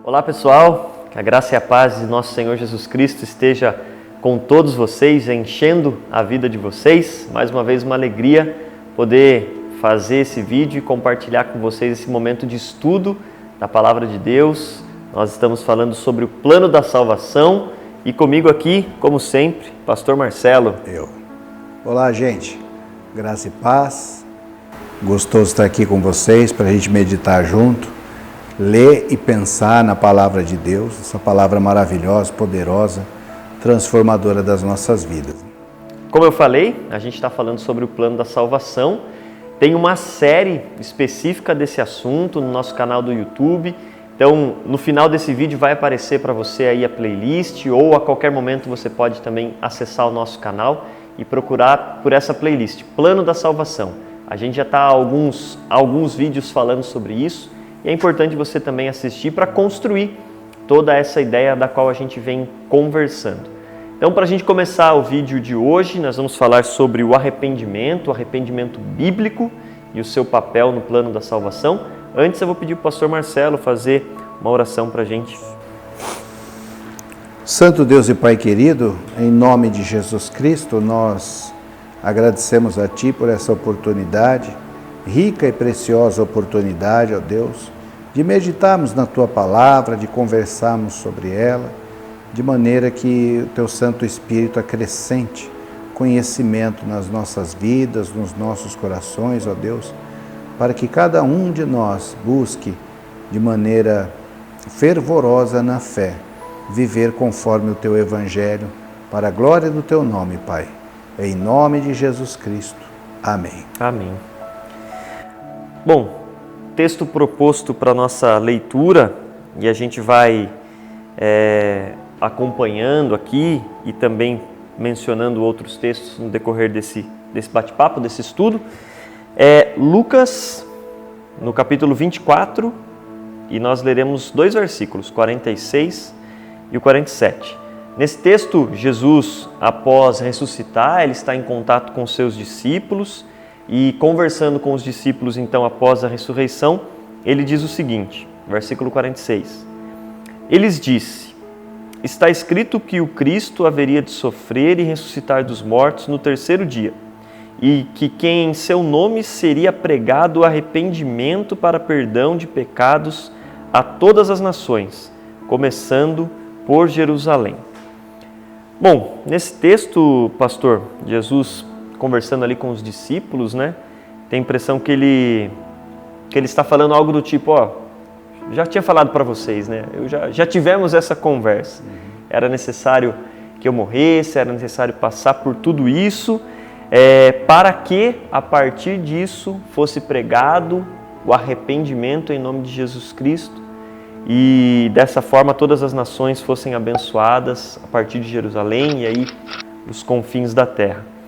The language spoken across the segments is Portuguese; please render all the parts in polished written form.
Olá pessoal, que a graça e a paz de nosso Senhor Jesus Cristo esteja com todos vocês, enchendo a vida de vocês. Mais uma vez uma alegria poder fazer esse vídeo e compartilhar com vocês esse momento de estudo da Palavra de Deus. Nós estamos falando sobre o plano da salvação e comigo aqui, como sempre, Pastor Marcelo. Olá gente, graça e paz, gostoso estar aqui com vocês para a gente meditar junto. Ler e pensar na Palavra de Deus, essa palavra maravilhosa, poderosa, transformadora das nossas vidas. Como eu falei, a gente está falando sobre o plano da salvação. Tem uma série específica desse assunto no nosso canal do YouTube. Então, no final desse vídeo vai aparecer para você aí a playlist, ou a qualquer momento você pode também acessar o nosso canal e procurar por essa playlist, Plano da Salvação. A gente já está há alguns vídeos falando sobre isso. E é importante você também assistir para construir toda essa ideia da qual a gente vem conversando. Então, para a gente começar o vídeo de hoje, nós vamos falar sobre o arrependimento bíblico e o seu papel no plano da salvação. Antes, eu vou pedir para o pastor Marcelo fazer uma oração para a gente. Santo Deus e Pai querido, em nome de Jesus Cristo, nós agradecemos a Ti por essa oportunidade, rica e preciosa oportunidade, ó Deus, de meditarmos na Tua Palavra, de conversarmos sobre ela, de maneira que o Teu Santo Espírito acrescente conhecimento nas nossas vidas, nos nossos corações, ó Deus, para que cada um de nós busque de maneira fervorosa na fé, viver conforme o Teu Evangelho, para a glória do Teu nome, Pai. Em nome de Jesus Cristo. Amém. Amém. Bom, texto proposto para nossa leitura, e a gente vai acompanhando aqui e também mencionando outros textos no decorrer desse bate-papo, desse estudo, é Lucas, no capítulo 24, e nós leremos dois versículos, 46 e o 47. Nesse texto, Jesus, após ressuscitar, ele está em contato com seus discípulos, e conversando com os discípulos, então, após a ressurreição, ele diz o seguinte, versículo 46. Eles disse, está escrito que o Cristo haveria de sofrer e ressuscitar dos mortos no terceiro dia, e que quem em seu nome seria pregado o arrependimento para perdão de pecados a todas as nações, começando por Jerusalém. Bom, nesse texto, pastor, Jesus conversando ali com os discípulos, né? Tem a impressão que ele está falando algo do tipo, já tinha falado para vocês, né? Já tivemos essa conversa. Era necessário que eu morresse, era necessário passar por tudo isso, para que, a partir disso, fosse pregado o arrependimento em nome de Jesus Cristo e, dessa forma, todas as nações fossem abençoadas a partir de Jerusalém e aí os confins da terra.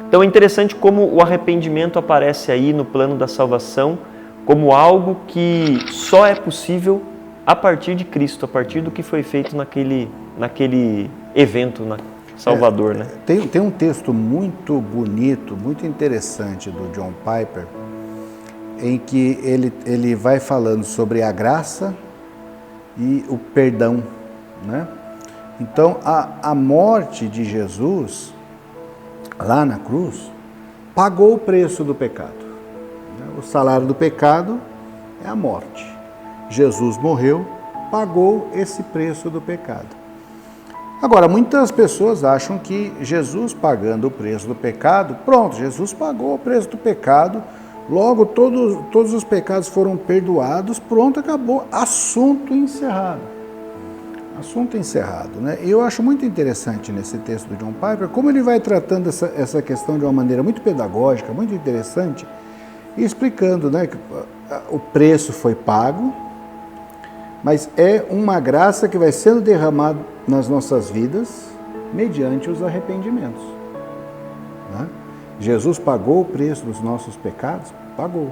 Então é interessante como o arrependimento aparece aí no plano da salvação como algo que só é possível a partir de Cristo, a partir do que foi feito naquele evento salvador, né? Tem um texto muito bonito, muito interessante do John Piper, em que ele vai falando sobre a graça e o perdão, né? Então a morte de Jesus lá na cruz, pagou o preço do pecado. O salário do pecado é a morte. Jesus morreu, pagou esse preço do pecado. Agora, muitas pessoas acham que Jesus pagando o preço do pecado, pronto, Jesus pagou o preço do pecado, logo todos os pecados foram perdoados, pronto, acabou, assunto encerrado. Assunto encerrado, né? E eu acho muito interessante nesse texto do John Piper como ele vai tratando essa questão de uma maneira muito pedagógica, muito interessante, e explicando, né, que o preço foi pago, mas é uma graça que vai sendo derramada nas nossas vidas mediante os arrependimentos, né? Jesus pagou o preço dos nossos pecados? Pagou.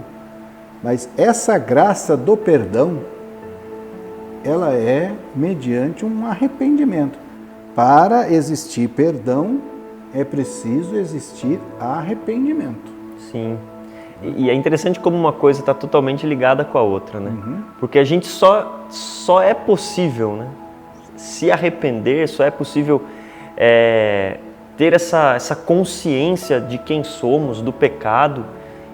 Mas essa graça do perdão, ela é mediante um arrependimento. Para existir perdão, é preciso existir arrependimento. Sim. E é interessante como uma coisa está totalmente ligada com a outra, né? Porque a gente só é possível, né, se arrepender, só é possível ter essa consciência de quem somos, do pecado,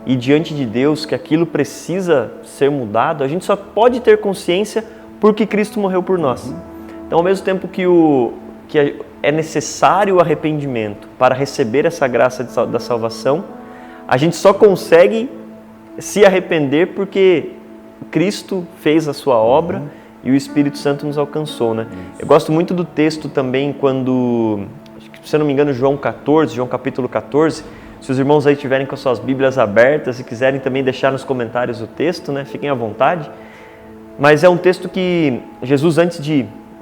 e diante de Deus que aquilo precisa ser mudado. A gente só pode ter consciência porque Cristo morreu por nós. Então, ao mesmo tempo que é necessário o arrependimento para receber essa graça da salvação, a gente só consegue se arrepender porque Cristo fez a sua obra e o Espírito Santo nos alcançou, né? Eu gosto muito do texto também quando, se eu não me engano, João capítulo 14, se os irmãos aí tiverem com as suas Bíblias abertas e quiserem também deixar nos comentários o texto, né, fiquem à vontade. Mas é um texto que Jesus, antes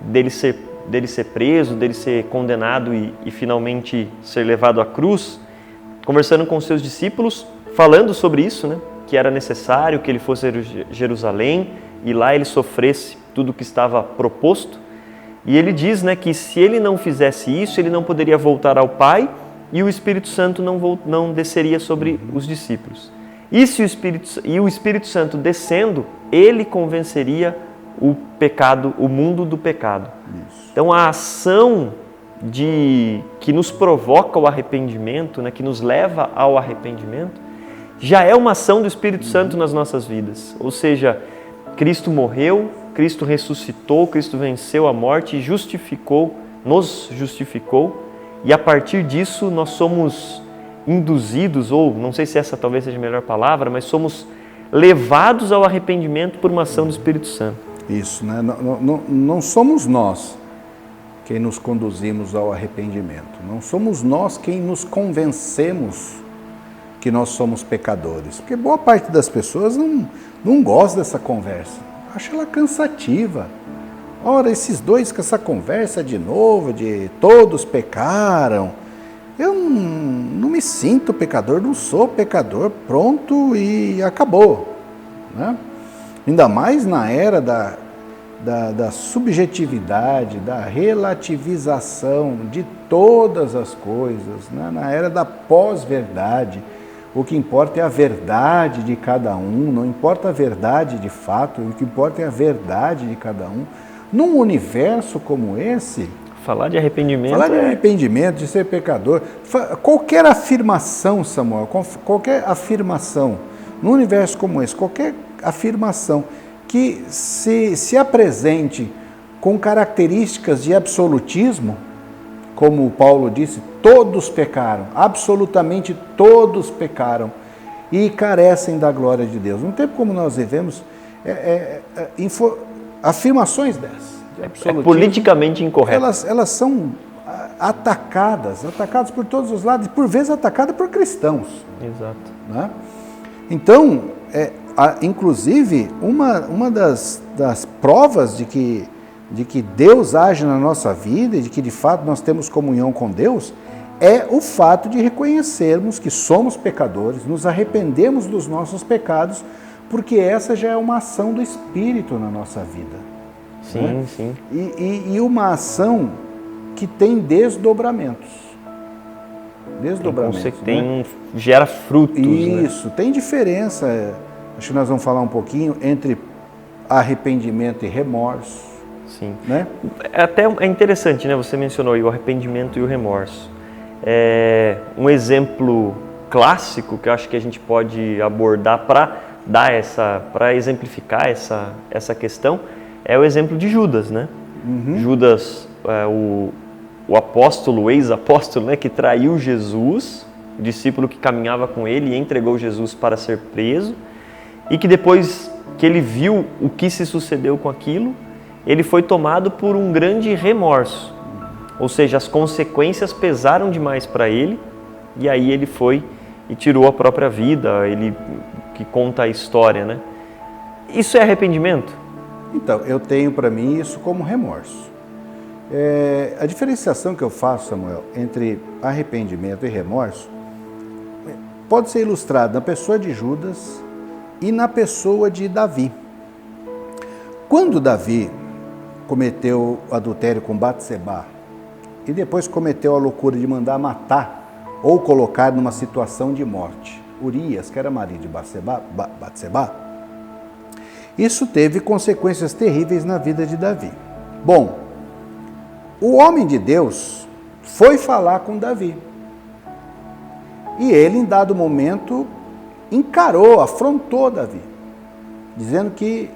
dele ser preso, dele ser condenado e finalmente ser levado à cruz, conversando com os seus discípulos, falando sobre isso, né, que era necessário que ele fosse a Jerusalém e lá ele sofresse tudo o que estava proposto. E ele diz, né, que se ele não fizesse isso, ele não poderia voltar ao Pai e o Espírito Santo não desceria sobre os discípulos. E o Espírito Santo descendo, ele convenceria o pecado, o mundo do pecado. Isso. Então a ação que nos provoca o arrependimento, né, que nos leva ao arrependimento, já é uma ação do Espírito Santo nas nossas vidas. Ou seja, Cristo morreu, Cristo ressuscitou, Cristo venceu a morte e nos justificou, e a partir disso nós somos induzidos, ou não sei se essa talvez seja a melhor palavra, mas somos levados ao arrependimento por uma ação do Espírito Santo. Isso, né? Não somos nós quem nos conduzimos ao arrependimento. Não somos nós quem nos convencemos que nós somos pecadores. Porque boa parte das pessoas não gosta dessa conversa. Acha ela cansativa. Ora, esses dois com essa conversa de novo, de todos pecaram. Eu não me sinto pecador, não sou pecador, pronto e acabou. Né? Ainda mais na era da subjetividade, da relativização de todas as coisas, né? Na era da pós-verdade. O que importa é a verdade de cada um, não importa a verdade de fato, o que importa é a verdade de cada um. Num universo como esse... Falar de arrependimento... Falar de arrependimento, de ser pecador... Qualquer afirmação, Samuel, qualquer afirmação, num universo como esse, qualquer afirmação que se apresente com características de absolutismo, como Paulo disse, todos pecaram, absolutamente todos pecaram e carecem da glória de Deus. Num tempo como nós vivemos, afirmações dessas, de absolutismo, é politicamente incorreto. Elas são atacadas por todos os lados, e por vezes atacadas por cristãos. Exato. Né? Então, inclusive, uma das provas de que Deus age na nossa vida e de que de fato nós temos comunhão com Deus é o fato de reconhecermos que somos pecadores, nos arrependemos dos nossos pecados, porque essa já é uma ação do Espírito na nossa vida. Sim, né? Sim. E uma ação que tem desdobramentos. Você gera frutos. Isso, né? Tem diferença. Acho que nós vamos falar um pouquinho entre arrependimento e remorso. Sim. Né? É interessante, né? Você mencionou aí o arrependimento e o remorso. Um exemplo clássico que eu acho que a gente pode abordar para exemplificar essa questão é o exemplo de Judas, né? Judas, o apóstolo, o ex-apóstolo, né, que traiu Jesus, o discípulo que caminhava com ele e entregou Jesus para ser preso, e que depois que ele viu o que se sucedeu com aquilo, ele foi tomado por um grande remorso. Ou seja, as consequências pesaram demais para ele, e aí ele foi e tirou a própria vida, ele que conta a história, né? Isso é arrependimento? Então, eu tenho para mim isso como remorso. A diferenciação que eu faço, Samuel, entre arrependimento e remorso pode ser ilustrada na pessoa de Judas e na pessoa de Davi. Quando Davi cometeu o adultério com Batsebá e depois cometeu a loucura de mandar matar ou colocar numa situação de morte, Urias, que era marido de Batseba, isso teve consequências terríveis na vida de Davi. Bom, o homem de Deus foi falar com Davi. E ele, em dado momento, encarou, afrontou Davi, dizendo que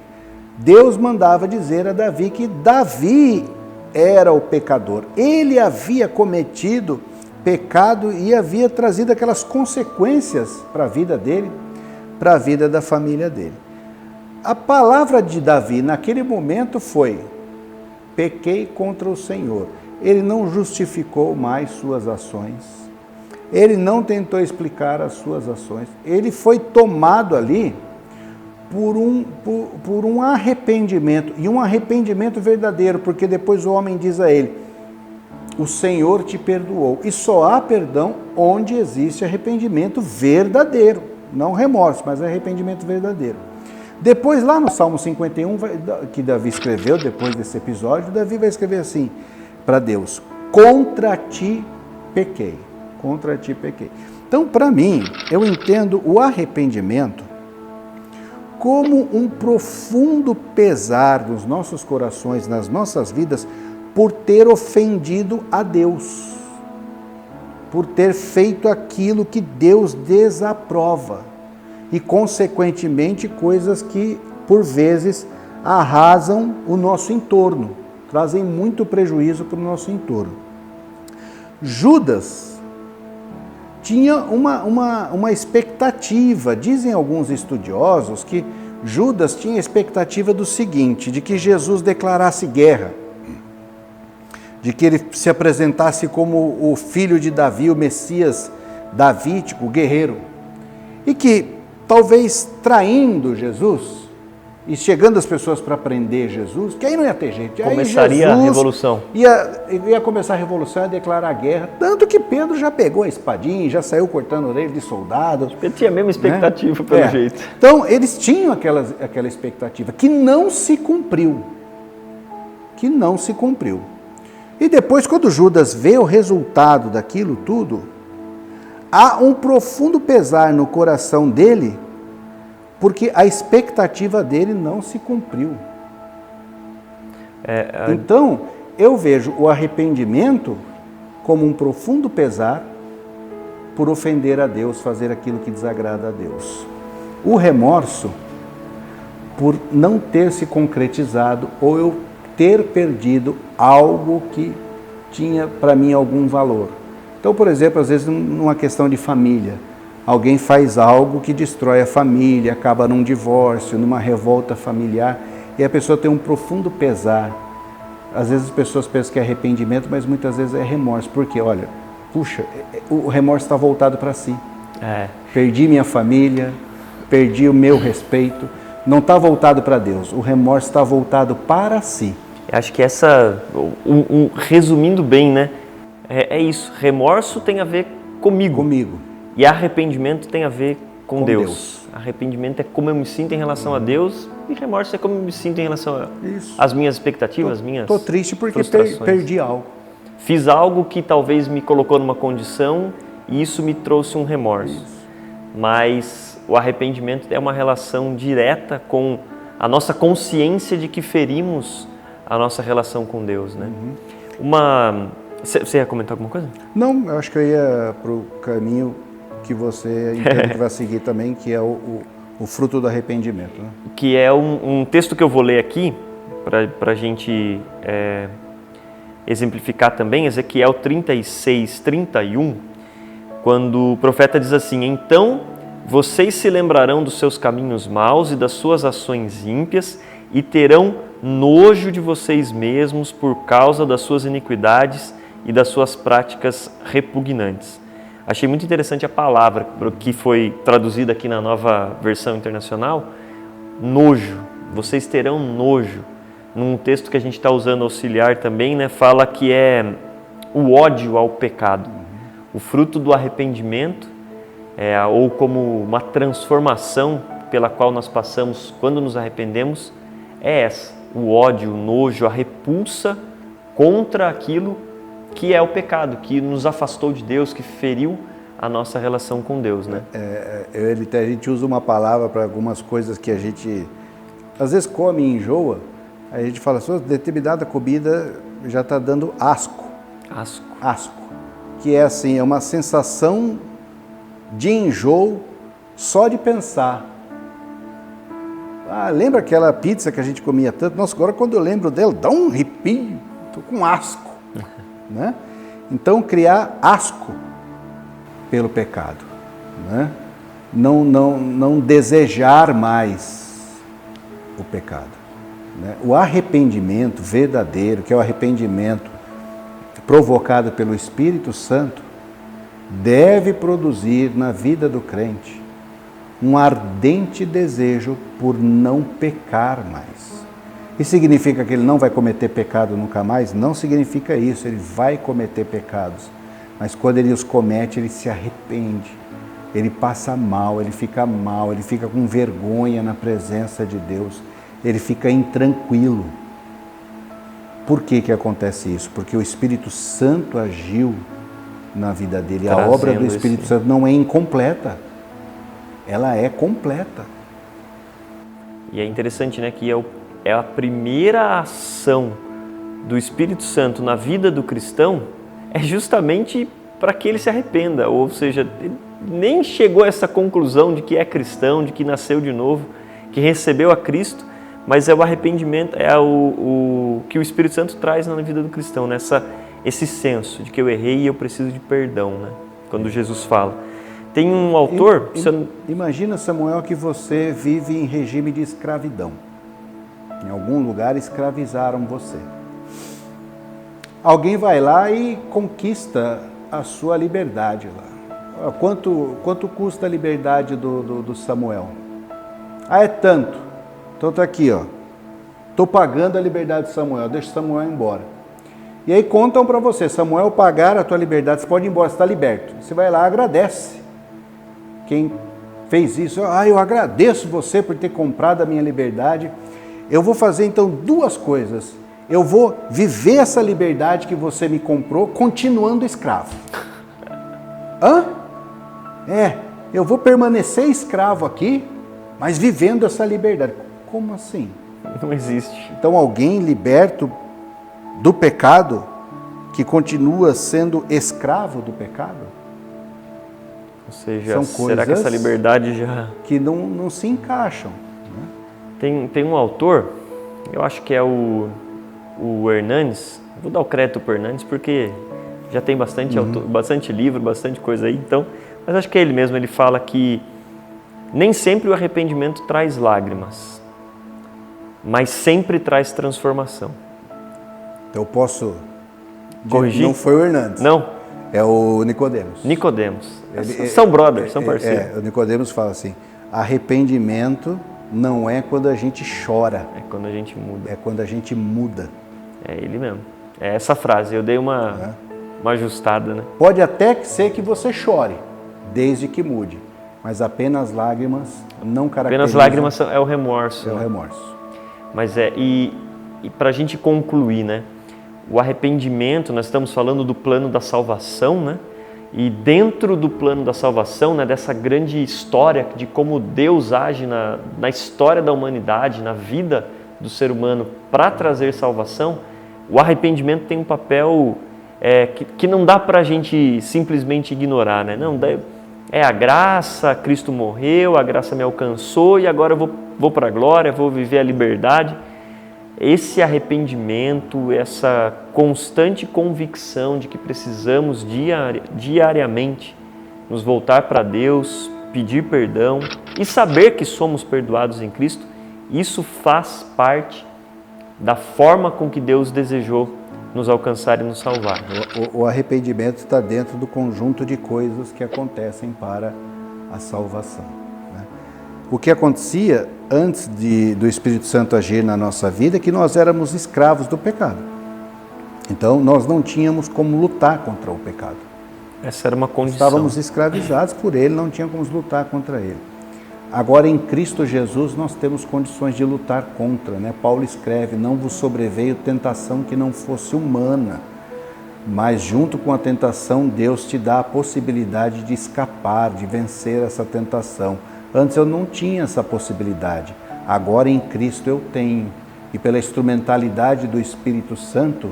Deus mandava dizer a Davi que Davi era o pecador. Ele havia cometido pecado e havia trazido aquelas consequências para a vida dele, para a vida da família dele. A palavra de Davi naquele momento foi: pequei contra o Senhor. Ele não justificou mais suas ações, ele não tentou explicar as suas ações, ele foi tomado ali por um arrependimento, e um arrependimento verdadeiro, porque depois o homem diz a ele: o Senhor te perdoou. E só há perdão onde existe arrependimento verdadeiro, não remorso, mas arrependimento verdadeiro. Depois, lá no Salmo 51, que Davi escreveu, depois desse episódio, Davi vai escrever assim para Deus: contra ti pequei, contra ti pequei. Então, para mim, eu entendo o arrependimento como um profundo pesar nos nossos corações, nas nossas vidas, por ter ofendido a Deus, por ter feito aquilo que Deus desaprova e, consequentemente, coisas que, por vezes, arrasam o nosso entorno, trazem muito prejuízo para o nosso entorno. Judas tinha uma expectativa, dizem alguns estudiosos que Judas tinha a expectativa do seguinte, de que Jesus declarasse guerra, de que ele se apresentasse como o filho de Davi, o Messias davídico, o guerreiro, e que talvez traindo Jesus e chegando as pessoas para prender Jesus, que aí não ia ter jeito. Começaria a revolução. Ia começar a revolução, ia declarar guerra. Tanto que Pedro já pegou a espadinha, já saiu cortando orelha de soldado. Pedro tinha a mesma expectativa, né? Pelo jeito. Então, eles tinham aquela expectativa que não se cumpriu. Que não se cumpriu. E depois, quando Judas vê o resultado daquilo tudo, há um profundo pesar no coração dele, porque a expectativa dele não se cumpriu. Então, eu vejo o arrependimento como um profundo pesar por ofender a Deus, fazer aquilo que desagrada a Deus. O remorso por não ter se concretizado ou eu ter perdido algo que tinha para mim algum valor. Então, por exemplo, às vezes numa questão de família, alguém faz algo que destrói a família, acaba num divórcio, numa revolta familiar, e a pessoa tem um profundo pesar. Às vezes as pessoas pensam que é arrependimento, mas muitas vezes é remorso, porque, olha, puxa, o remorso está voltado para si. Perdi minha família, perdi o meu respeito, não está voltado para Deus, o remorso está voltado para si. Acho que resumindo bem, né, é isso, remorso tem a ver comigo. E arrependimento tem a ver com Deus. Arrependimento é como eu me sinto em relação a Deus, e remorso é como eu me sinto em relação às minhas expectativas, Estou triste porque perdi algo. Fiz algo que talvez me colocou numa condição e isso me trouxe um remorso. Mas o arrependimento é uma relação direta com a nossa consciência de que ferimos a nossa relação com Deus, né? Você ia comentar alguma coisa? Não, eu acho que eu ia para o caminho que você entende que vai seguir também, que é o fruto do arrependimento. Né? Que é um texto que eu vou ler aqui, para a gente exemplificar também, Ezequiel 36, 31, quando o profeta diz assim: então vocês se lembrarão dos seus caminhos maus e das suas ações ímpias e terão nojo de vocês mesmos por causa das suas iniquidades e das suas práticas repugnantes. Achei muito interessante a palavra que foi traduzida aqui na Nova Versão Internacional, nojo. Vocês terão nojo. Num texto que a gente está usando auxiliar também, né, fala que é o ódio ao pecado. O fruto do arrependimento, ou como uma transformação pela qual nós passamos quando nos arrependemos, é essa. O ódio, o nojo, a repulsa contra aquilo que é o pecado, que nos afastou de Deus, que feriu a nossa relação com Deus, né? A gente usa uma palavra para algumas coisas que a gente às vezes come e enjoa, aí a gente fala assim, determinada comida já está dando asco. Asco. Que é assim, é uma sensação de enjoo só de pensar. Lembra aquela pizza que a gente comia tanto? Nossa, agora quando eu lembro dela, dá um arrepio, estou com asco. Né? Então, criar asco pelo pecado. Né? Não desejar mais o pecado. Né? O arrependimento verdadeiro, que é o arrependimento provocado pelo Espírito Santo, deve produzir na vida do crente um ardente desejo por não pecar mais. Isso significa que ele não vai cometer pecado nunca mais? Não significa isso, ele vai cometer pecados. Mas quando ele os comete, ele se arrepende, ele passa mal, ele fica com vergonha na presença de Deus, ele fica intranquilo. Por que acontece isso? Porque o Espírito Santo agiu na vida dele. A obra do Espírito Santo não é incompleta, ela é completa. E é interessante, né, que é a primeira ação do Espírito Santo na vida do cristão é justamente para que ele se arrependa, ou seja, ele nem chegou a essa conclusão de que é cristão, de que nasceu de novo, que recebeu a Cristo, mas é o arrependimento, é o que o Espírito Santo traz na vida do cristão, né? Esse senso de que eu errei e eu preciso de perdão, né? Quando Jesus fala. Tem um autor... Imagina, Samuel, que você vive em regime de escravidão. Em algum lugar escravizaram você. Alguém vai lá e conquista a sua liberdade lá. Quanto custa a liberdade do Samuel? É tanto. Então tá aqui, estou pagando a liberdade de Samuel, deixa Samuel embora. E aí contam para você, Samuel pagar a tua liberdade, você pode ir embora, você está liberto. Você vai lá, agradece. Quem fez isso, eu agradeço você por ter comprado a minha liberdade. Eu vou fazer então duas coisas. Eu vou viver essa liberdade que você me comprou, continuando escravo. Eu vou permanecer escravo aqui, mas vivendo essa liberdade. Como assim? Não existe. Então alguém liberto do pecado que continua sendo escravo do pecado? Ou seja, será que essa liberdade já... que não se encaixam. Né? Tem um autor, eu acho que é o Hernandes, vou dar o crédito para o Hernandes porque já tem bastante livro, bastante coisa aí, então, mas acho que é ele mesmo, ele fala que nem sempre o arrependimento traz lágrimas, mas sempre traz transformação. Então eu posso corrigir? Não foi o Hernandes. Não. É o Nicodemos. São brothers, são parceiros. O Nicodemos fala assim, arrependimento não é quando a gente chora. É quando a gente muda. É quando a gente muda. É ele mesmo. É essa frase, eu dei uma ajustada, né? Pode até ser que você chore, desde que mude. Mas apenas lágrimas não caracterizam... Apenas lágrimas é o remorso. É o remorso. Mas e para a gente concluir, né? O arrependimento, nós estamos falando do plano da salvação, né? E dentro do plano da salvação, né, dessa grande história de como Deus age na história da humanidade, na vida do ser humano para trazer salvação, o arrependimento tem um papel que não dá para a gente simplesmente ignorar, né? Não, é a graça, Cristo morreu, a graça me alcançou e agora eu vou para a glória, vou viver a liberdade. Esse arrependimento, essa constante convicção de que precisamos diariamente nos voltar para Deus, pedir perdão e saber que somos perdoados em Cristo, isso faz parte da forma com que Deus desejou nos alcançar e nos salvar. O arrependimento está dentro do conjunto de coisas que acontecem para a salvação. Né? O que acontecia antes do Espírito Santo agir na nossa vida é que nós éramos escravos do pecado. Então, nós não tínhamos como lutar contra o pecado. Essa era uma condição. Estávamos escravizados por ele, não tínhamos como lutar contra ele. Agora, em Cristo Jesus, nós temos condições de lutar contra. Né? Paulo escreve, não vos sobreveio tentação que não fosse humana, mas junto com a tentação, Deus te dá a possibilidade de escapar, de vencer essa tentação. Antes eu não tinha essa possibilidade, agora em Cristo eu tenho. E pela instrumentalidade do Espírito Santo,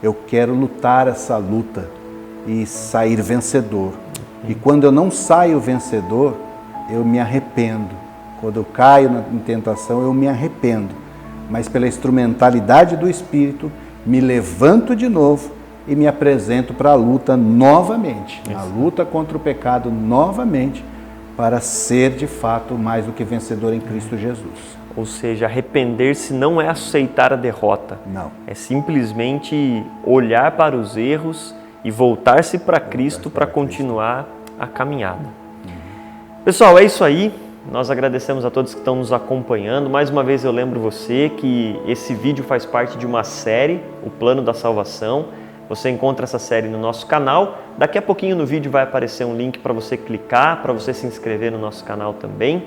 eu quero lutar essa luta e sair vencedor. E quando eu não saio vencedor, eu me arrependo. Quando eu caio em tentação, eu me arrependo. Mas pela instrumentalidade do Espírito, me levanto de novo e me apresento para a luta novamente. A luta contra o pecado novamente, para ser de fato mais do que vencedor em Cristo Jesus. Ou seja, arrepender-se não é aceitar a derrota. Não. É simplesmente olhar para os erros e voltar-se para Cristo para continuar a caminhada. Pessoal, é isso aí. Nós agradecemos a todos que estão nos acompanhando. Mais uma vez eu lembro você que esse vídeo faz parte de uma série, O Plano da Salvação. Você encontra essa série no nosso canal. Daqui a pouquinho no vídeo vai aparecer um link para você clicar, para você se inscrever no nosso canal também.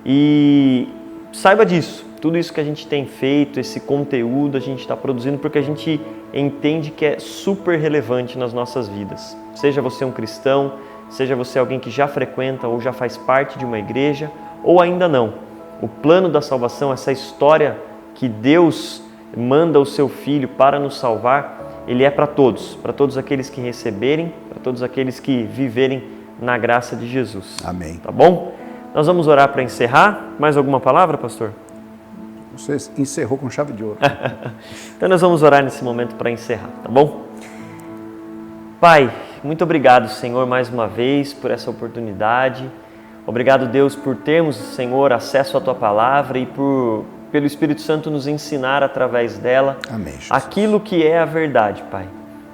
E saiba disso, tudo isso que a gente tem feito, esse conteúdo a gente está produzindo porque a gente entende que é super relevante nas nossas vidas. Seja você um cristão, seja você alguém que já frequenta ou já faz parte de uma igreja, ou ainda não. O plano da salvação, essa história que Deus manda o seu Filho para nos salvar, ele é para todos aqueles que receberem, para todos aqueles que viverem na graça de Jesus. Amém. Tá bom? Nós vamos orar para encerrar. Mais alguma palavra, pastor? Você encerrou com chave de ouro. Então nós vamos orar nesse momento para encerrar, tá bom? Pai, muito obrigado, Senhor, mais uma vez por essa oportunidade. Obrigado, Deus, por termos, Senhor, acesso à Tua Palavra e pelo Espírito Santo nos ensinar através dela. Amém, Jesus. Aquilo que é a verdade, Pai.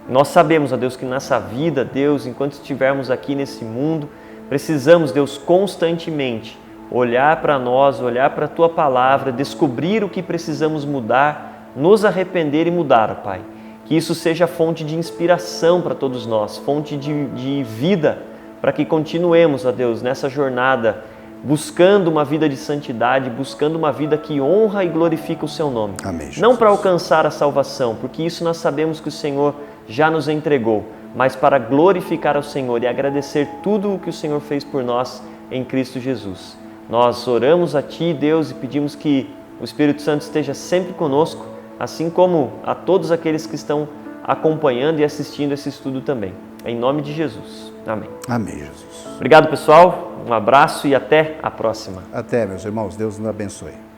Nós sabemos, ó Deus, que nessa vida, Deus, enquanto estivermos aqui nesse mundo, precisamos, Deus, constantemente olhar para nós, olhar para a Tua Palavra, descobrir o que precisamos mudar, nos arrepender e mudar, Pai. Que isso seja fonte de inspiração para todos nós, fonte de vida, para que continuemos, ó Deus, nessa jornada, buscando uma vida de santidade, buscando uma vida que honra e glorifica o Seu nome. Amém, Jesus. Não para alcançar a salvação, porque isso nós sabemos que o Senhor já nos entregou, mas para glorificar ao Senhor e agradecer tudo o que o Senhor fez por nós em Cristo Jesus. Nós oramos a Ti, Deus, e pedimos que o Espírito Santo esteja sempre conosco, assim como a todos aqueles que estão acompanhando e assistindo esse estudo também. Em nome de Jesus. Amém. Amém, Jesus. Obrigado, pessoal. Um abraço e até a próxima. Até, meus irmãos. Deus nos abençoe.